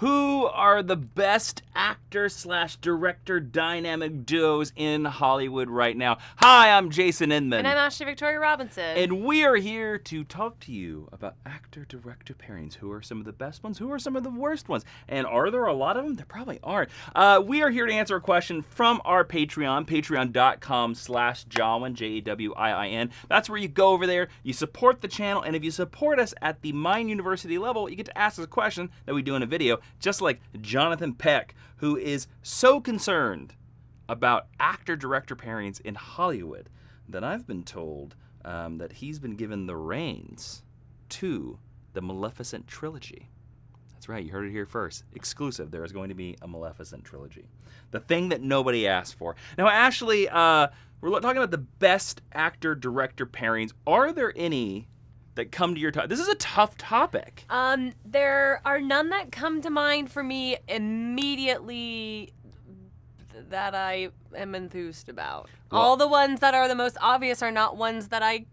Who are the best actor/director dynamic duos in Hollywood right now? Hi, I'm Jason Inman. And I'm Ashley Victoria Robinson. And we are here to talk to you about actor-director pairings. Who are some of the best ones? Who are some of the worst ones? And are there a lot of them? There probably aren't. We are here to answer a question from our Patreon, patreon.com/Jawiin, Jawiin. That's where you go over there, you support the channel, and if you support us at the Mind University level, you get to ask us a question that we do in a video, just like Jonathan Peck, who is so concerned about actor-director pairings in Hollywood that I've been told that he's been given the reins to the Maleficent trilogy. That's right, you heard it here first. Exclusive, there is going to be a Maleficent trilogy. The thing that nobody asked for. Now, Ashley, we're talking about the best actor-director pairings. Are there any that come to your top? This is a tough topic. There are none that come to mind for me immediately that I am enthused about. Well, all the ones that are the most obvious are not ones that I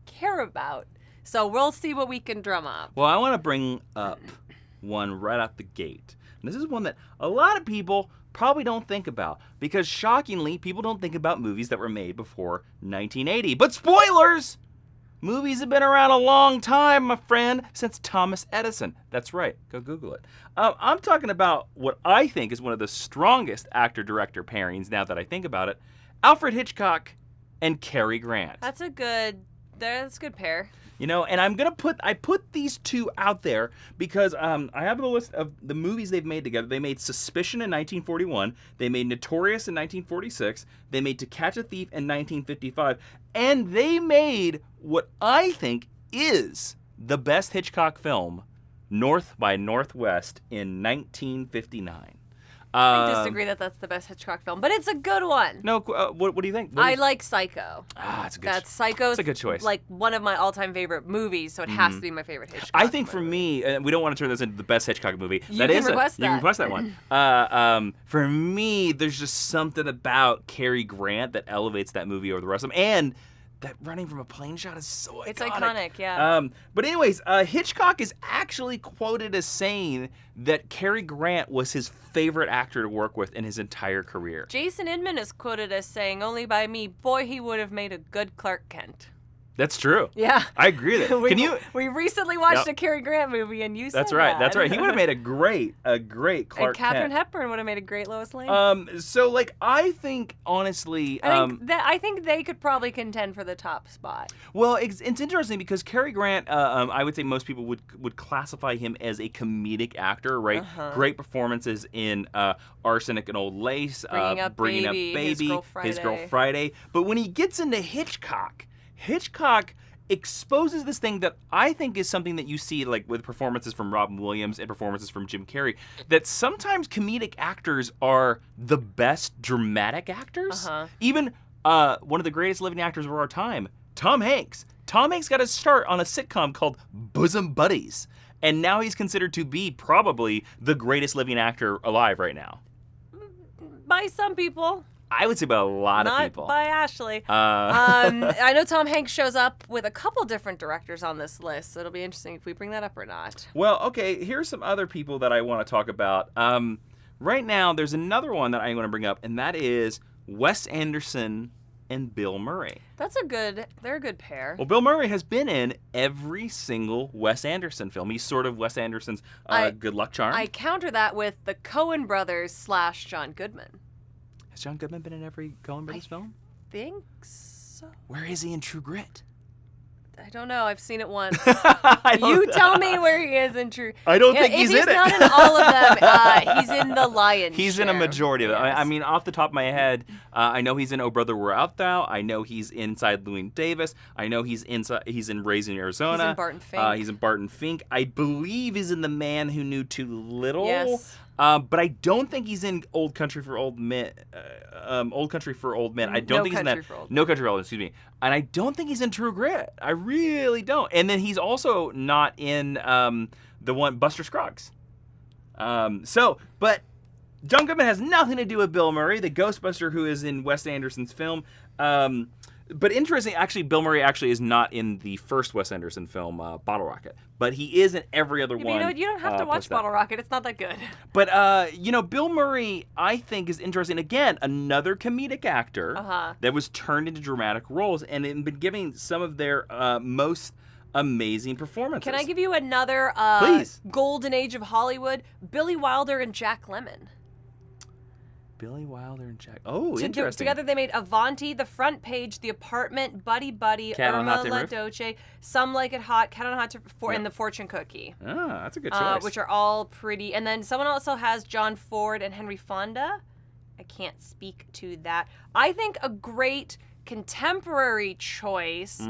care about. So we'll see what we can drum up. Well, I want to bring up one right out the gate. And this is one that a lot of people probably don't think about, because shockingly, people don't think about movies that were made before 1980. But spoilers! Movies have been around a long time, my friend, since Thomas Edison. That's right. Go Google it. I'm talking about what I think is one of the strongest actor-director pairings, now that I think about it, Alfred Hitchcock and Cary Grant. That's a good pair. You know, and I put these two out there because I have the list of the movies they've made together. They made Suspicion in 1941. They made Notorious in 1946. They made To Catch a Thief in 1955. And they made what I think is the best Hitchcock film, North by Northwest, in 1959. I disagree that that's the best Hitchcock film, but it's a good one. No, what do you think? I like Psycho. That's a good. That's Psycho's. That's a good choice. Like one of my all-time favorite movies, so it has to be my favorite Hitchcock. I think movie. for me, and we don't want to turn this into the best Hitchcock movie. You can request that one. For me, there's just something about Cary Grant that elevates that movie over the rest of them, and that running from a plane shot is so iconic. It's iconic, yeah. But anyways, Hitchcock is actually quoted as saying that Cary Grant was his favorite actor to work with in his entire career. Jason Inman is quoted as saying, "Only by me, boy, he would have made a good Clark Kent." That's true. Yeah. I agree with it. We recently watched a Cary Grant movie, and you said That's right. that. That's right. He would have made a great Clark Kent. And Katharine Hepburn would have made a great Lois Lane. So like I think honestly, I think they could probably contend for the top spot. Well, it's interesting because Cary Grant, I would say most people would classify him as a comedic actor, right? Great performances in Arsenic and Old Lace, Bringing Up Baby, His Girl Friday. But when he gets into Hitchcock exposes this thing that I think is something that you see like with performances from Robin Williams and performances from Jim Carrey, that sometimes comedic actors are the best dramatic actors. Even one of the greatest living actors of our time, Tom Hanks. Tom Hanks got his start on a sitcom called Bosom Buddies, and now he's considered to be probably the greatest living actor alive right now. By some people. I would say by a lot of people. Not by Ashley. I know Tom Hanks shows up with a couple different directors on this list, so it'll be interesting if we bring that up or not. Well, okay, here's some other people that I want to talk about. Right now, there's another one that I'm going to bring up, and that is Wes Anderson and Bill Murray. They're a good pair. Well, Bill Murray has been in every single Wes Anderson film. He's sort of Wes Anderson's good luck charm. I counter that with the Coen brothers / John Goodman. Has John Goodman been in every Coen Brothers film? I think so. Where is he in True Grit? I don't know. I've seen it once. You tell me where he is in True. I don't think he's in it. If he's not in all of them, he's in the lion's He's share. in a majority of them. Yes. I mean, off the top of my head, I know he's in Oh Brother, Where Art Thou? I know he's inside Llewyn Davis. I know he's in Raising Arizona. He's in Barton Fink. He's in Barton Fink. I believe he's in The Man Who Knew Too Little. Yes. But I don't think he's in Old Country for Old Men. Old Country for Old Men. I don't think he's in that. No Country for Old Men. Excuse me. And I don't think he's in True Grit. I really don't. And then he's also not in the one Buster Scruggs. But John Goodman has nothing to do with Bill Murray, the Ghostbuster who is in Wes Anderson's film. But interesting, actually, Bill Murray actually is not in the first Wes Anderson film, Bottle Rocket, but he is in every other one. You don't have to watch Bottle Rocket. It's not that good. But Bill Murray, I think, is interesting. Again, another comedic actor that was turned into dramatic roles and been giving some of their most amazing performances. Can I give you another Please. golden age of Hollywood? Billy Wilder and Jack Lemmon. Billy Wilder and Jack. Oh, interesting. Together they made Avanti, The Front Page, The Apartment, Buddy Buddy, Irma La Dolce, Some Like It Hot, Cat on a Hot and The Fortune Cookie. Ah, that's a good choice. Which are all pretty. And then someone also has John Ford and Henry Fonda. I can't speak to that. I think a great contemporary choice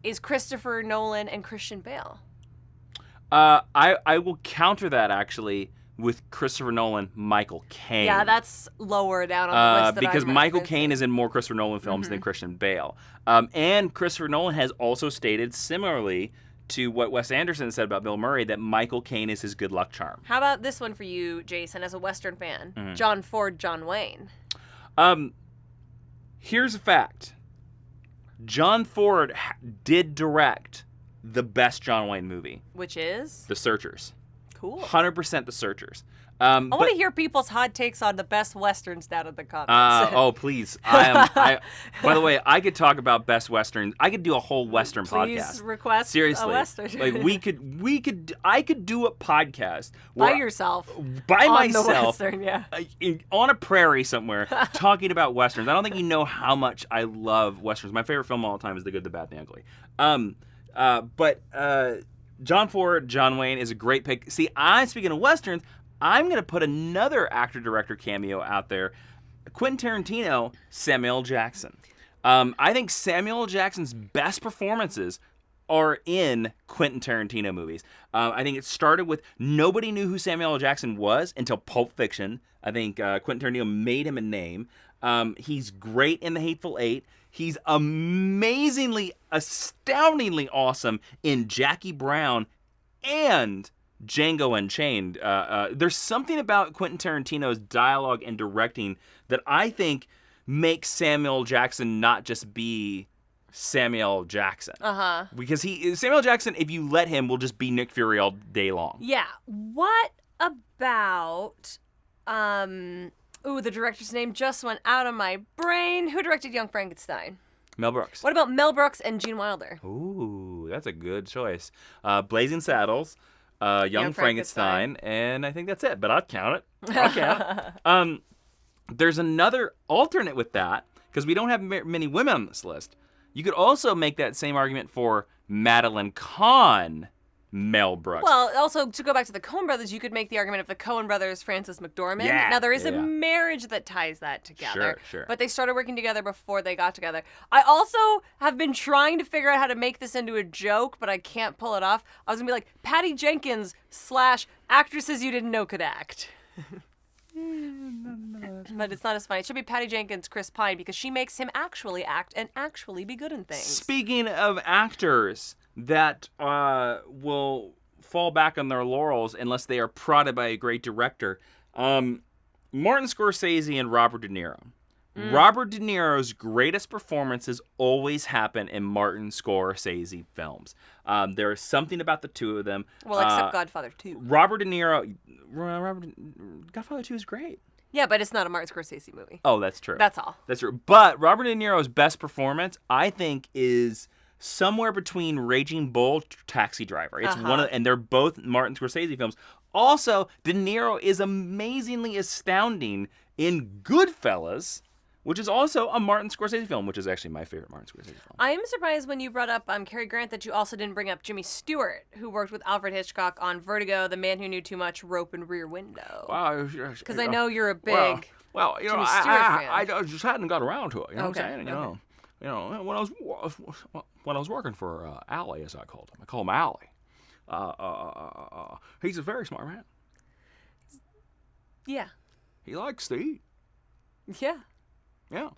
is Christopher Nolan and Christian Bale. I will counter that, actually, with Christopher Nolan, Michael Caine. Yeah, that's lower down on the list. Because Michael Caine is in more Christopher Nolan films than Christian Bale. And Christopher Nolan has also stated, similarly to what Wes Anderson said about Bill Murray, that Michael Caine is his good luck charm. How about this one for you, Jason, as a Western fan? John Ford, John Wayne. Here's a fact. John Ford did direct the best John Wayne movie. Which is? The Searchers. Cool. 100% The Searchers. I want to hear people's hot takes on the best Westerns down in the comments. Oh, please. By the way, I could talk about best Westerns. I could do a whole Western podcast. Please request Seriously. a Western. Like I could do a podcast by yourself. By on myself. The Western, yeah. On a prairie somewhere talking about Westerns. I don't think you know how much I love Westerns. My favorite film of all time is The Good, the Bad, and the Ugly. John Ford, John Wayne is a great pick. See, speaking of Westerns, I'm going to put another actor-director cameo out there. Quentin Tarantino, Samuel L. Jackson. I think Samuel L. Jackson's best performances are in Quentin Tarantino movies. I think it started with nobody knew who Samuel L. Jackson was until Pulp Fiction. I think Quentin Tarantino made him a name. He's great in The Hateful Eight. He's amazingly, astoundingly awesome in Jackie Brown and Django Unchained. There's something about Quentin Tarantino's dialogue and directing that I think makes Samuel Jackson not just be Samuel Jackson. Because Samuel Jackson, if you let him, will just be Nick Fury all day long. Yeah. What about... Ooh, the director's name just went out of my brain. Who directed Young Frankenstein? Mel Brooks. What about Mel Brooks and Gene Wilder? Ooh, that's a good choice. Blazing Saddles, Young Frankenstein, and I think that's it. But I'll count it. I'll count it. There's another alternate with that, because we don't have many women on this list. You could also make that same argument for Madeline Kahn, Mel Brooks. Well, also, to go back to the Coen brothers, you could make the argument of the Coen brothers, Frances McDormand. Yeah, now, there is a marriage that ties that together. Sure. But they started working together before they got together. I also have been trying to figure out how to make this into a joke, but I can't pull it off. I was going to be like, Patty Jenkins / actresses you didn't know could act. But it's not as funny. It should be Patty Jenkins, Chris Pine, because she makes him actually act and actually be good in things. Speaking of actors that will fall back on their laurels unless they are prodded by a great director, Martin Scorsese and Robert De Niro. Robert De Niro's greatest performances always happen in Martin Scorsese films. There is something about the two of them. Well, except Godfather 2. Robert De Niro... Godfather 2 is great. Yeah, but it's not a Martin Scorsese movie. Oh, that's true. That's all. That's true. But Robert De Niro's best performance, I think, is somewhere between Raging Bull, Taxi Driver. It's one of, and they're both Martin Scorsese films. Also, De Niro is amazingly astounding in Goodfellas, which is also a Martin Scorsese film, which is actually my favorite Martin Scorsese film. I am surprised when you brought up Cary Grant that you also didn't bring up Jimmy Stewart, who worked with Alfred Hitchcock on Vertigo, The Man Who Knew Too Much, Rope and Rear Window. Wow. Because I know you're a big well, you know, Jimmy Stewart fan. I just hadn't got around to it. You know Okay, what I'm saying? You know, when I was working for Allie, as I called him, I call him Allie. He's a very smart man. Yeah. He likes to eat. Yeah. Yeah.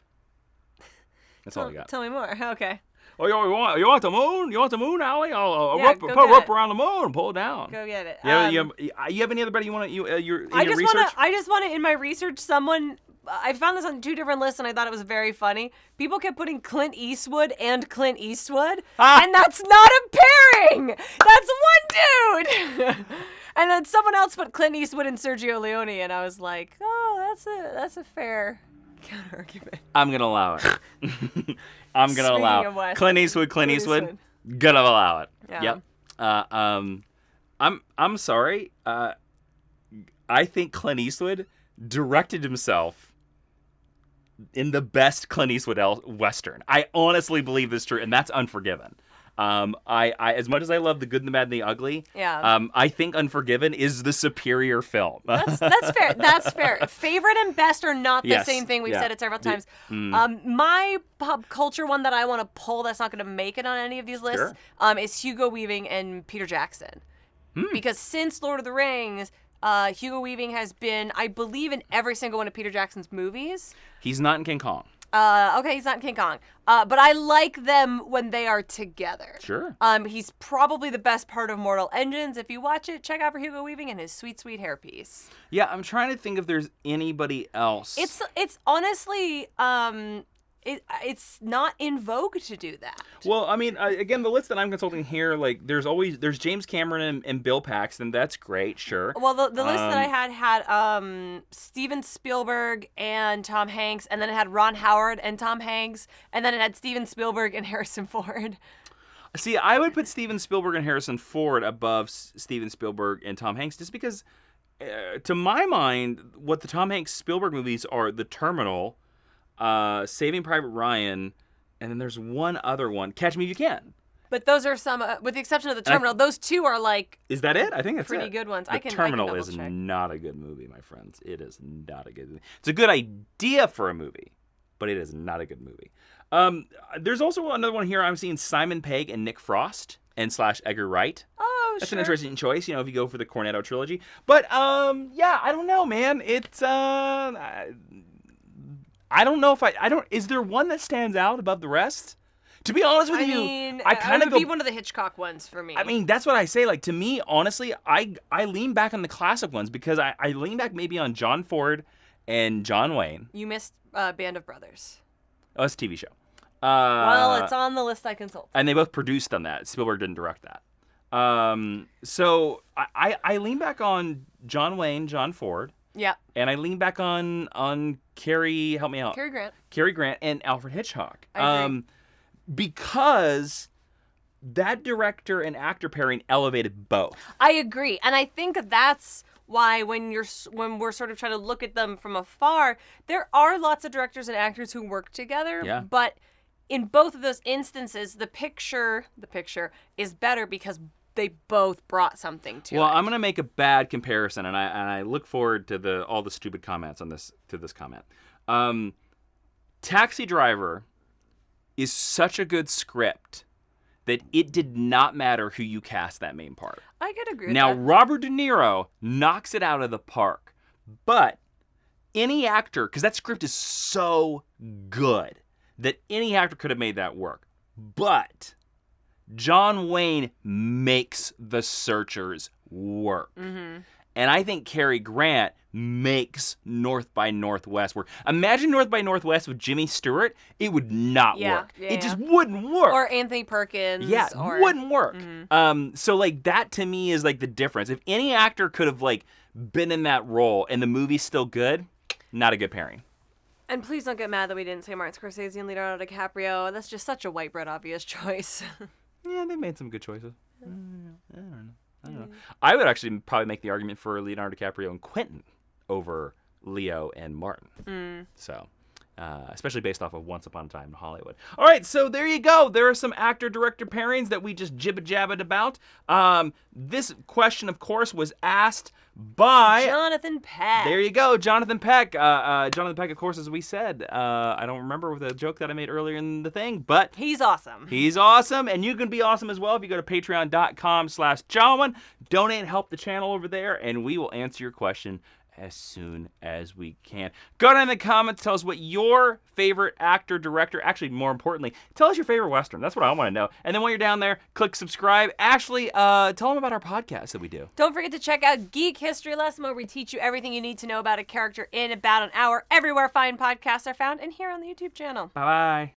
That's all I got. Tell me more. Okay. Oh, you want the moon? You want the moon, Allie? I'll Yeah, put go a get rope it. around the moon and pull it down. Go get it. You have any other buddy you want to your I research? just want to in my research someone I found this on 2 different lists, and I thought it was very funny. People kept putting Clint Eastwood and Clint Eastwood, and that's not a pairing. That's one dude. And then someone else put Clint Eastwood and Sergio Leone, and I was like, oh, that's a fair counter argument. I'm gonna allow it. I'm gonna allow it. Clint Eastwood. Gonna allow it. Yeah. Yep. I'm sorry. I think Clint Eastwood directed himself in the best Clint Eastwood Western. I honestly believe this is true, and that's Unforgiven. I as much as I love The Good, the Bad, and the Ugly, I think Unforgiven is the superior film. That's fair. That's fair. Favorite and best are not the same thing. We've said it several times. My pop culture one that I want to pull that's not going to make it on any of these lists is Hugo Weaving and Peter Jackson. Because since Lord of the Rings, Hugo Weaving has been, I believe, in every single one of Peter Jackson's movies. He's not in King Kong. Okay, he's not in King Kong. But I like them when they are together. Sure. He's probably the best part of Mortal Engines. If you watch it, check out for Hugo Weaving and his sweet, sweet hairpiece. Yeah, I'm trying to think if there's anybody else. It's honestly, it's not in vogue to do that. Well, I mean, again, the list that I'm consulting here, like, there's James Cameron and Bill Paxton. That's great, sure. Well, the list that I had Steven Spielberg and Tom Hanks, and then it had Ron Howard and Tom Hanks, and then it had Steven Spielberg and Harrison Ford. See, I would put Steven Spielberg and Harrison Ford above Steven Spielberg and Tom Hanks, just because, to my mind, what the Tom Hanks Spielberg movies are: The Terminal, Saving Private Ryan, and then there's one other one, Catch Me If You Can. But those are some, with the exception of The Terminal, those 2 are like. Is that it? I think that's pretty good ones. The Terminal is not a good movie, my friends. It is not a good movie. It's a good idea for a movie, but it is not a good movie. There's also another one here. I'm seeing Simon Pegg and Nick Frost and / Edgar Wright. Oh, That's an interesting choice, if you go for the Cornetto trilogy. But yeah, I don't know, man. It's I don't know if I don't. Is there one that stands out above the rest? To be honest with you, I kind of be one of the Hitchcock ones for me. I mean, that's what I say. Like, to me, honestly, I lean back on the classic ones because I lean back maybe on John Ford and John Wayne. You missed Band of Brothers. Oh, it's a TV show. Well, it's on the list I consult. And they both produced on that. Spielberg didn't direct that. So I lean back on John Wayne, John Ford. Yeah. And I lean back on Cary, help me out. Cary Grant and Alfred Hitchcock. I agree. Because that director and actor pairing elevated both. I agree. And I think that's why when we're sort of trying to look at them from afar, there are lots of directors and actors who work together. Yeah. But in both of those instances, the picture is better because they both brought something to it. Well, I'm going to make a bad comparison, and I look forward to all the stupid comments on this comment. Taxi Driver is such a good script that it did not matter who you cast that main part. I could agree with Now, that. Robert De Niro knocks it out of the park, but any actor, because that script is so good that any actor could have made that work, but John Wayne makes The Searchers work. Mm-hmm. And I think Cary Grant makes North by Northwest work. Imagine North by Northwest with Jimmy Stewart. It would not work. It just wouldn't work. Or Anthony Perkins. Yeah, it wouldn't work. Mm-hmm. So, like, that to me is, like, the difference. If any actor could have, like, been in that role and the movie's still good, not a good pairing. And please don't get mad that we didn't say Martin Scorsese and Leonardo DiCaprio. That's just such a white bread obvious choice. Yeah, they made some good choices. I don't know. I would actually probably make the argument for Leonardo DiCaprio and Quentin over Leo and Martin. So, especially based off of Once Upon a Time in Hollywood. All right, so there you go. There are some actor-director pairings that we just jibba-jabbed about. This question, of course, was asked by Jonathan Peck. There you go, Jonathan Peck. Jonathan Peck, of course, as we said, I don't remember the joke that I made earlier in the thing, but he's awesome. He's awesome, and you can be awesome as well if you go to patreon.com/Jawiin. Donate and help the channel over there, and we will answer your question as soon as we can. Go down in the comments, tell us what your favorite actor, director, actually more importantly, tell us your favorite Western. That's what I want to know. And then while you're down there, click subscribe. Ashley, tell them about our podcast that we do. Don't forget to check out Geek History Lesson, where we teach you everything you need to know about a character in about an hour, everywhere fine podcasts are found, and here on the YouTube channel. Bye-bye.